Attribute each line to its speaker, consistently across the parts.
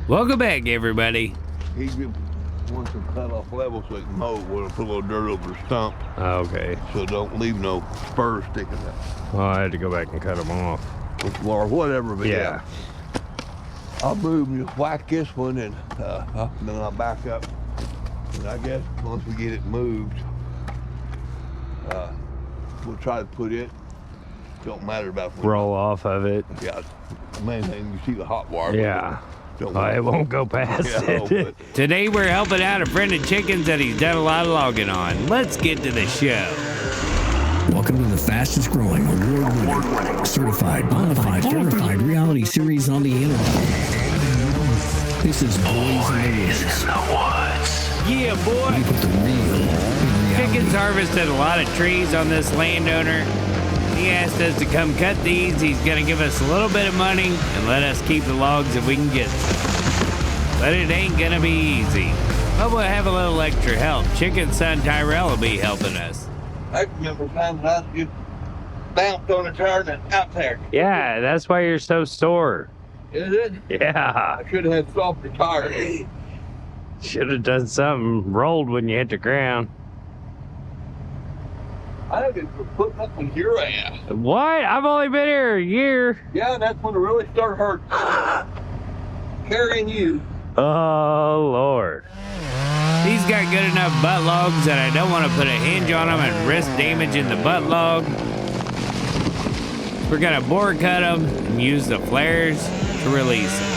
Speaker 1: Welcome back, everybody.
Speaker 2: He just wants to cut off level so he can mow. We'll put a little dirt over the stump
Speaker 1: Okay.
Speaker 2: so don't leave no spurs sticking out.
Speaker 1: Well, I had to go back and cut them off.
Speaker 2: Or whatever, but
Speaker 1: Yeah.
Speaker 2: I'll move and just whack this one and then I'll back up. And I guess once we get it moved, we'll try to put it. Don't matter about
Speaker 1: Roll off of it.
Speaker 2: Yeah, the main thing, you see the hot wire.
Speaker 1: Yeah.
Speaker 2: Don't
Speaker 1: It won't go past it. Today we're helping out a friend of Chicken's that he's done a lot of logging on. Let's get to the show.
Speaker 3: Welcome to the fastest growing, award-winning, certified, bonafide, verified reality series on the internet. This is Boys in the Woods.
Speaker 1: Yeah, boy.
Speaker 3: We put the real in reality.
Speaker 1: Chicken's harvested a lot of trees on this landowner. He asked us to come cut these. He's gonna give us a little bit of money and let us keep the logs if we can get some. But it ain't gonna be easy. But we'll have a little extra help. Chicken's son Tyrell will be helping us.
Speaker 2: I remember times I just bounced on a tire and out there.
Speaker 1: Yeah, that's why you're so sore.
Speaker 2: Is it?
Speaker 1: Yeah.
Speaker 2: I should have had softer tires.
Speaker 1: Should have done something. Rolled when you hit the ground.
Speaker 2: I think it's putting up with your ass.
Speaker 1: What? I've only been here a year.
Speaker 2: Yeah, that's when it really started hurting. Carrying you.
Speaker 1: Oh, Lord. These got good enough butt logs that I don't want to put a hinge on them and risk damaging the butt log. We're going to bore cut them and use the flares to release them.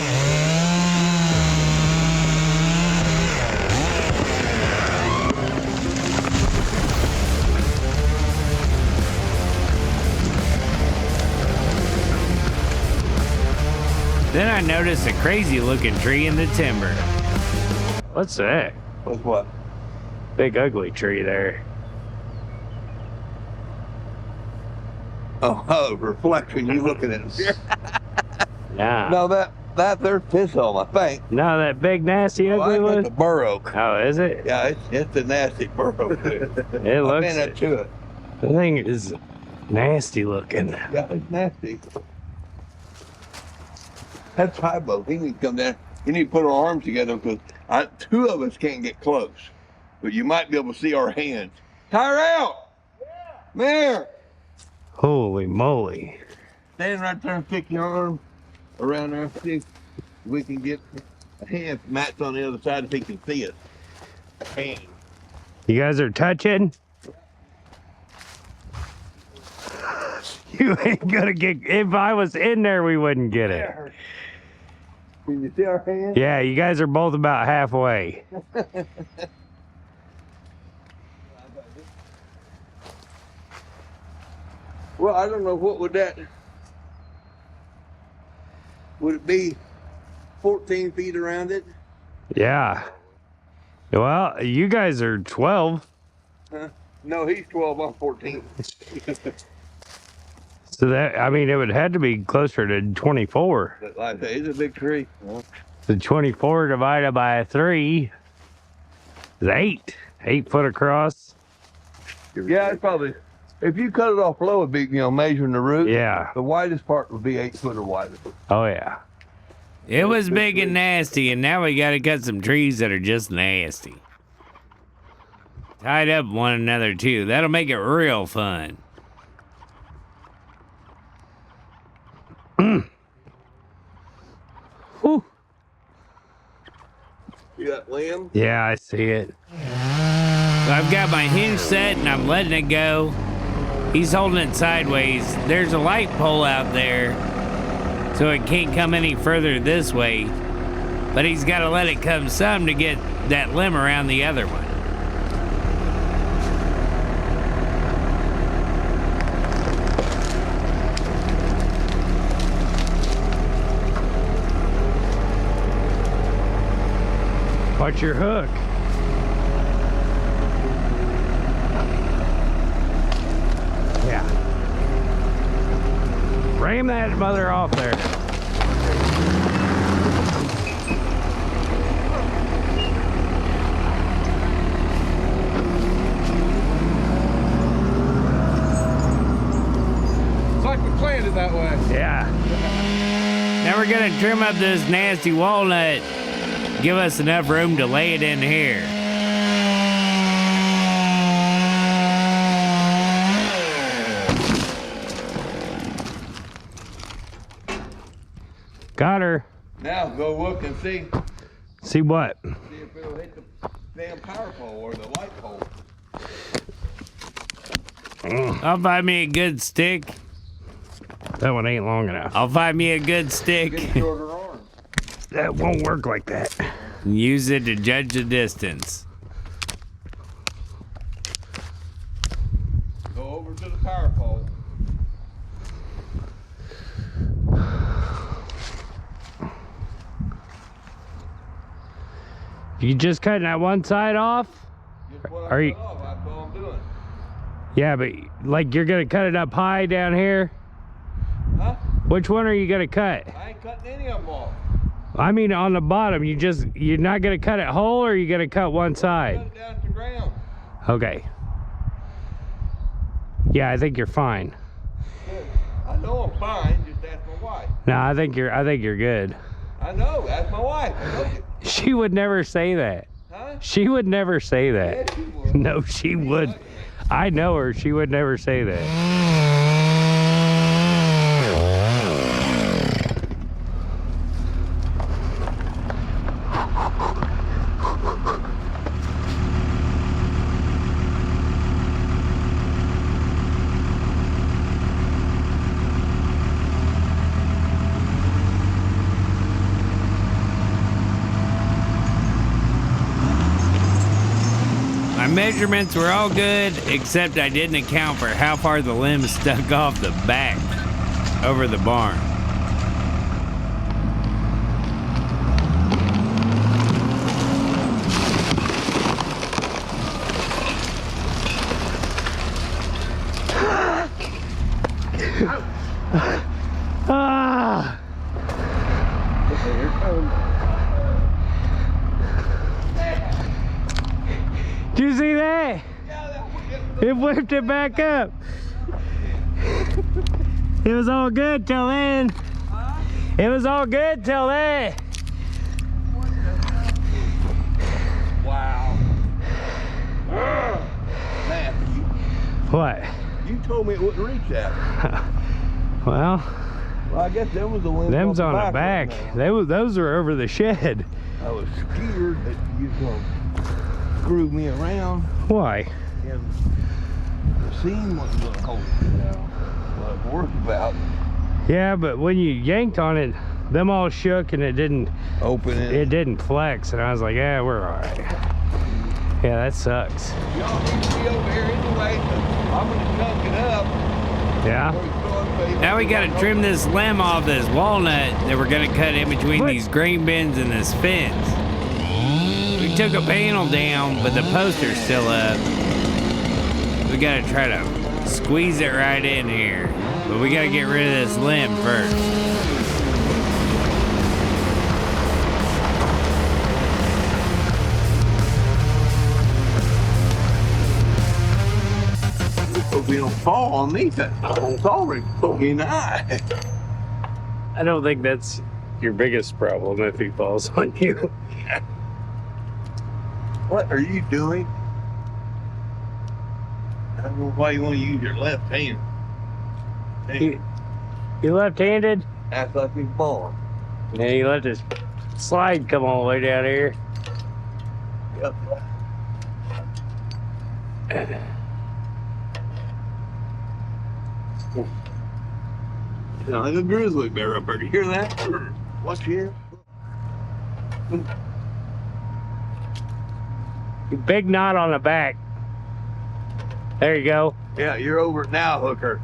Speaker 1: Then I noticed a crazy looking tree in the timber. What's that?
Speaker 2: What's what?
Speaker 1: Big ugly tree there.
Speaker 2: Oh, reflection. You looking at it?
Speaker 1: Yeah.
Speaker 2: No, that there's piss on, I think.
Speaker 1: No, that big nasty ugly
Speaker 2: I think
Speaker 1: one.
Speaker 2: the bur oak.
Speaker 1: Oh, is it?
Speaker 2: Yeah, it's a nasty bur oak.
Speaker 1: It
Speaker 2: I've
Speaker 1: looks.
Speaker 2: been up to it.
Speaker 1: The thing is nasty looking.
Speaker 2: Yeah, it's nasty. That's Tybo. He needs to come down. You need to put our arms together because two of us can't get close. But you might be able to see our hands. Tyrell! Yeah. Come here.
Speaker 1: Holy moly!
Speaker 2: Stand right there and stick your arm around there. See if we can get a hand. Matt's on the other side if he can see us. Hand.
Speaker 1: You guys are touching. You ain't gonna get. If I was in there, we wouldn't get it.
Speaker 2: Can you see our hands?
Speaker 1: Yeah, you guys are both about halfway.
Speaker 2: Well, I don't know what would that. Would it be 14 feet around it?
Speaker 1: Yeah. Well, you guys are 12.
Speaker 2: No, he's 12, I'm 14.
Speaker 1: So that, I mean, it would have to be closer to 24.
Speaker 2: But like I say, it's a big tree.
Speaker 1: The 24 divided by 3 is 8. 8 foot across.
Speaker 2: Yeah, it's probably, if you cut it off low, it'd be, measuring the root.
Speaker 1: Yeah.
Speaker 2: The widest part would be 8 foot or wider.
Speaker 1: Oh, yeah. It was big and nasty, and now we got to cut some trees that are just nasty. Tied up one another, too. That'll make it real fun. Whew.
Speaker 2: You got limb?
Speaker 1: Yeah, I see it. So I've got my hinge set and I'm letting it go. He's holding it sideways. There's a light pole out there, so it can't come any further this way. But he's got to let it come some to get that limb around the other one. Watch your hook. Yeah. Ram that mother off there.
Speaker 4: It's like we planned it that way.
Speaker 1: Yeah. Now we're gonna to trim up this nasty walnut. Give us enough room to lay it in here. Got her.
Speaker 2: Now go look and see.
Speaker 1: See what?
Speaker 2: See if it'll hit the damn power pole or the light pole.
Speaker 1: I'll find me a good stick.
Speaker 3: That one ain't long enough.
Speaker 1: I'll find me a good stick.
Speaker 2: Get shorter arms.
Speaker 3: That won't work like that.
Speaker 1: Use it to judge the distance.
Speaker 2: Go over to the power pole.
Speaker 1: You just cutting that one side off?
Speaker 2: Just what
Speaker 1: Are
Speaker 2: I
Speaker 1: you-
Speaker 2: cut off, that's all I'm doing.
Speaker 1: Yeah, but like you're gonna cut it up high down here?
Speaker 2: Huh?
Speaker 1: Which one are you gonna cut?
Speaker 2: I ain't cutting any of them off.
Speaker 1: I mean on the bottom, you're not gonna cut it whole, or are you gonna cut one
Speaker 2: Cut
Speaker 1: side?
Speaker 2: it down to the ground.
Speaker 1: Okay. Yeah, I think you're fine.
Speaker 2: Good. I know I'm fine, just ask my wife.
Speaker 1: No, I think you're good.
Speaker 2: I know, ask my wife. I know it.
Speaker 1: She would never say that.
Speaker 2: Huh?
Speaker 1: She would never say that.
Speaker 2: Yeah, she would.
Speaker 1: No, she would. I know her. She would never say that. My measurements were all good, except I didn't account for how far the limb stuck off the back over the barn. Ah!
Speaker 2: Here it comes.
Speaker 1: Did you see that? It whipped it back up. It was all good till then. It was all good till then.
Speaker 2: Wow. Man,
Speaker 1: What?
Speaker 2: you told me it wouldn't reach that.
Speaker 1: Well,
Speaker 2: Well, I guess that was the one.
Speaker 1: them's on the back. Those are over the shed.
Speaker 2: I was scared that you was going to screw me around.
Speaker 1: Why?
Speaker 2: And the seam wasn't going to hold it, you know. What I was worried about.
Speaker 1: Yeah, but when you yanked on it, them all shook and it didn't
Speaker 2: Open
Speaker 1: flex, and I was like, yeah, we're all right. Yeah, that sucks.
Speaker 2: Y'all need to be over here anyway, so I'm going to chunk it up.
Speaker 1: Yeah. Now we gotta trim this limb off this walnut that we're gonna cut in between these grain bins and this fence. We took a panel down, but the poster's still up. We gotta try to squeeze it right in here. But we gotta get rid of this limb first.
Speaker 2: Hope we don't fall on me. It's already poking in the eye.
Speaker 1: I don't think that's your biggest problem if he falls on you.
Speaker 2: What are you doing? I don't know why you want to use your left hand. Hey,
Speaker 1: You left-handed?
Speaker 2: act like he's falling.
Speaker 1: Yeah, you let this slide come all the way down here.
Speaker 2: Yep. Like a grizzly bear up there. Do you hear that? Watch here.
Speaker 1: Big knot on the back. There you go.
Speaker 2: Yeah, you're over it now, Hooker.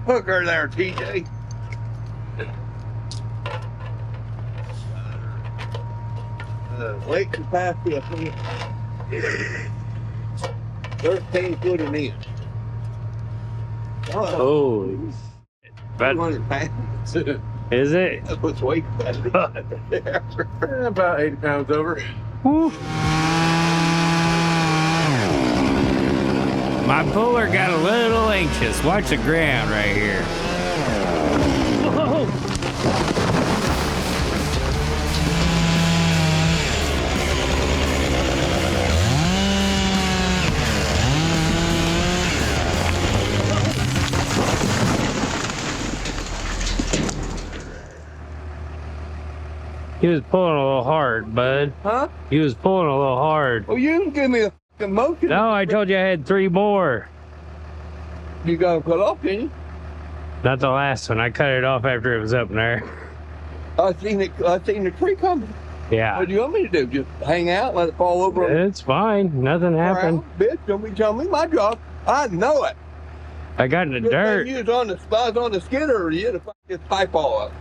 Speaker 2: Hooker there, TJ. Lake capacity, I think, 13 foot an inch.
Speaker 1: Holy. But
Speaker 2: 200 pounds.
Speaker 1: is it?
Speaker 2: That's what's weight capacity. About 80 pounds over.
Speaker 1: Woo. My puller got a little anxious. Watch the ground right here. Whoa. He was pulling a little hard, bud.
Speaker 2: Huh?
Speaker 1: He was pulling a little hard.
Speaker 2: Well, you can give me a fucking motion.
Speaker 1: No, I told you I had 3 more.
Speaker 2: You got to cut off, didn't you?
Speaker 1: Not the last one. I cut it off after it was up there.
Speaker 2: I seen the tree coming.
Speaker 1: Yeah.
Speaker 2: What do you want me to do? Just hang out, let it fall over?
Speaker 1: It's fine. Nothing happened.
Speaker 2: Bitch, don't be telling me my job. I know it.
Speaker 1: I got in the
Speaker 2: Good
Speaker 1: dirt.
Speaker 2: thing you was on the skidder, or you'd have fucked this pipe all up.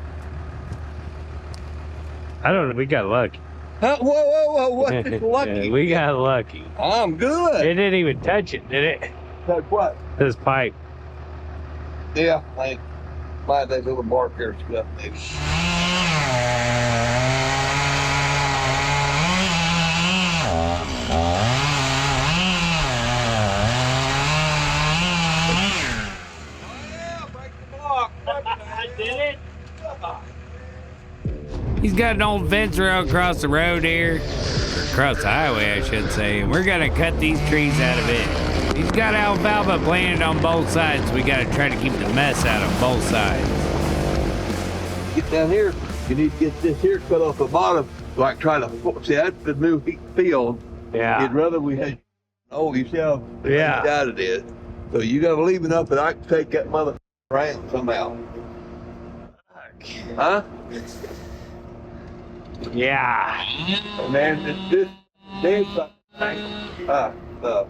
Speaker 1: I don't know. We got lucky.
Speaker 2: Huh? Whoa, what's this lucky?
Speaker 1: Yeah, we got lucky.
Speaker 2: I'm good.
Speaker 1: It didn't even touch it, did it?
Speaker 2: Like what?
Speaker 1: This pipe.
Speaker 2: Yeah, like that little bark there stuff, maybe.
Speaker 1: He's got an old fence rail across the road here. Or across the highway, I should say. And we're gonna cut these trees out of it. He's got alfalfa planted on both sides. We gotta try to keep the mess out of both sides.
Speaker 2: Get down here, you need to get this here cut off the bottom, like try to, see, that's the new field.
Speaker 1: Yeah.
Speaker 2: You'd rather we had, you see how
Speaker 1: Yeah.
Speaker 2: out it is. So you gotta leave enough that I can take that mother right somehow. Huh?
Speaker 1: Yeah.
Speaker 2: And then this thing, the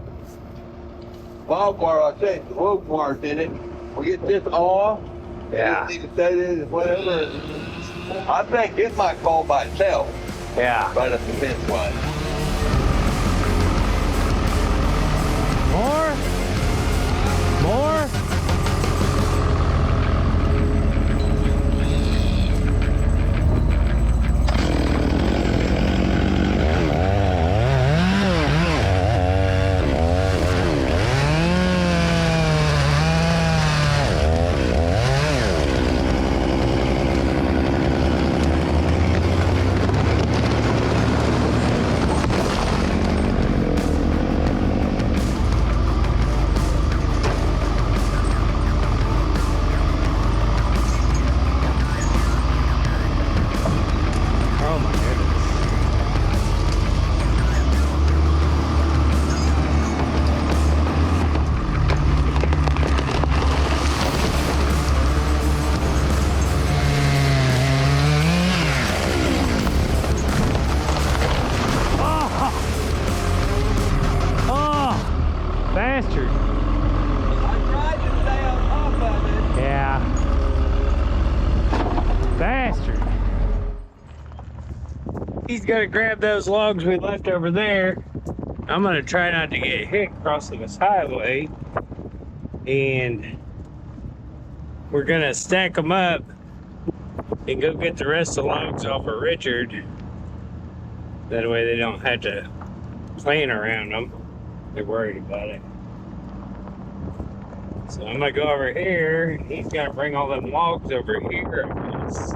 Speaker 2: barbed wire, I say, the rope wire's in it. We get this off.
Speaker 1: Yeah.
Speaker 2: You need to set it in whatever. I think it might fall by itself.
Speaker 1: Yeah.
Speaker 2: Right up the fence line.
Speaker 1: More? More? Bastard.
Speaker 2: I tried to stay on top of it.
Speaker 1: Yeah. Bastard. He's got to grab those logs we left over there. I'm going to try not to get hit crossing this highway. And we're going to stack them up and go get the rest of the logs off of Richard. That way they don't have to plan around them. They're worried about it. So I'm gonna go over here. He's gonna bring all them logs over here, I guess.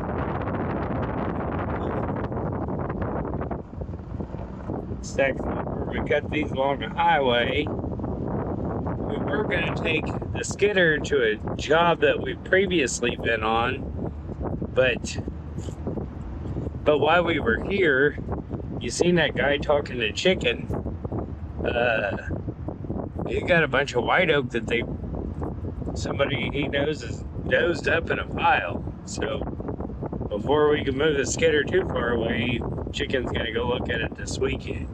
Speaker 1: Stack them up where we cut these along the highway. We were gonna take the skidder to a job that we've previously been on, but while we were here, you seen that guy talking to chicken. He got a bunch of white oak that somebody he knows is dozed up in a pile. So before we can move the skidder too far away, chicken's gonna go look at it this weekend.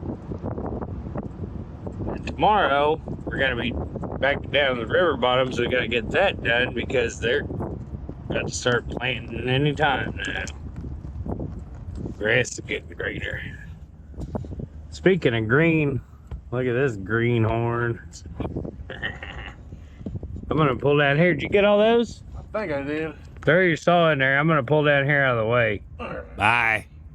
Speaker 1: And tomorrow we're gonna be back down the river bottom, so we gotta get that done because they're about to start planting any time now. Grass is getting greener. Speaking of green, look at this greenhorn. I'm gonna pull down here. Did you get all those?
Speaker 2: I think I did.
Speaker 1: Throw your saw in there. I'm gonna pull down here out of the way. Bye.